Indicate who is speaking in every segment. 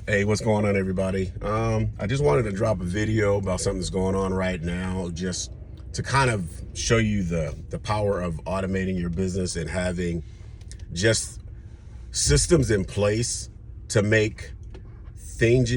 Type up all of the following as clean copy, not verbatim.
Speaker 1: Hey, what's going on, everybody? I just wanted to drop a video about something that's going on right now, just to kind of show you the power of automating your business and having just systems in place to make things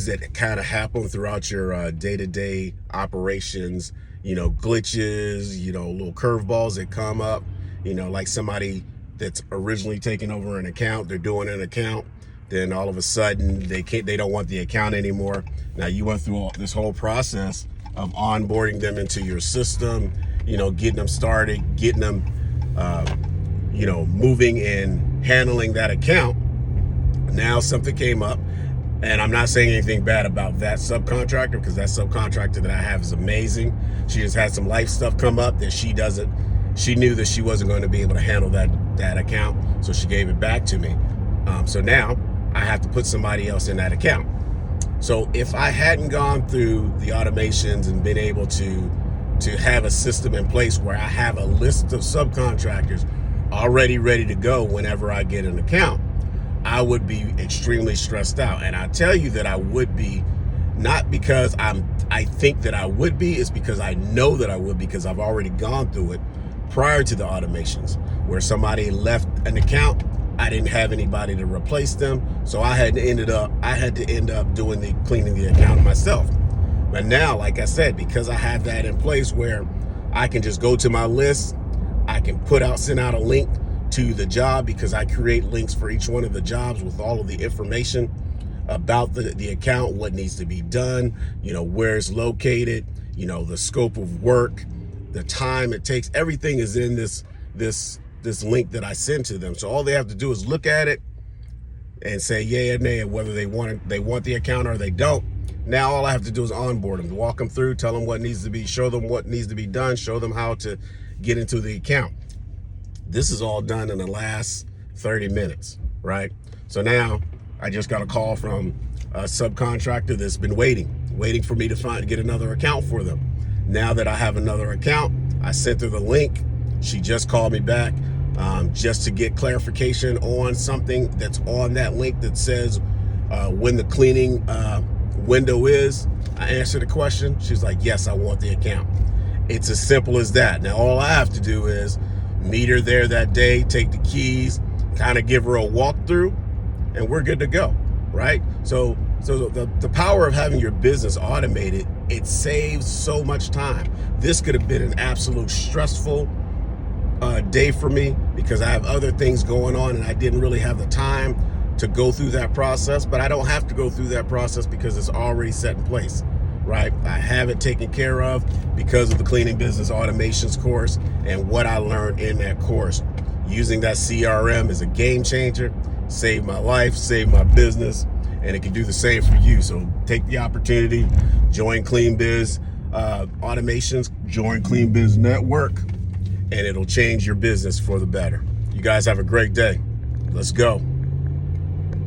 Speaker 1: that kind of happen throughout your day-to-day operations, glitches, little curveballs that come up, like somebody that's originally taking over an account, they're doing an account, then all of a sudden they don't want the account anymore. Now you went through this whole process of onboarding them into your system, getting them started, getting them moving and handling that account. Now something came up, and I'm not saying anything bad about that subcontractor, because that subcontractor that I have is amazing. She just had some life stuff come up that she knew that she wasn't going to be able to handle that account, so she gave it back to me. So now I have to put somebody else in that account. So if I hadn't gone through the automations and been able to have a system in place where I have a list of subcontractors already ready to go whenever I get an account, I would be extremely stressed out. And I tell you that I would be, not because I think that I would be, it's because I know that I would, because I've already gone through it prior to the automations, where somebody left an account, I didn't have anybody to replace them, so I had to end up cleaning the account myself. But now, like I said, because I have that in place where I can just go to my list, I can send out a link to the job, because I create links for each one of the jobs with all of the information about the account, what needs to be done, where it's located, the scope of work, the time it takes. Everything is in this link that I send to them. So all they have to do is look at it and say yay or nay, whether they want the account or they don't. Now all I have to do is onboard them, walk them through, tell them what needs to be, show them what needs to be done, show them how to get into the account. This is all done in the last 30 minutes, right? So now I just got a call from a subcontractor that's been waiting for me to get another account for them. Now that I have another account, I sent her the link. She just called me back just to get clarification on something that's on that link that says when the cleaning window is. I answered the question. She's like, yes, I want the account. It's as simple as that. Now all I have to do is meet her there that day, take the keys, kind of give her a walkthrough, and we're good to go, right? So the power of having your business automated, it saves so much time. This could have been an absolute stressful day for me, because I have other things going on and I didn't really have the time to go through that process. But I don't have to go through that process because it's already set in place, right? I have it taken care of because of the Cleaning Business Automations course and what I learned in that course. Using that CRM is a game changer. Saved my life, saved my business, and it can do the same for you. So take the opportunity, join Clean Biz Automations, join Clean Biz Network, and it'll change your business for the better. You guys have a great day. Let's go.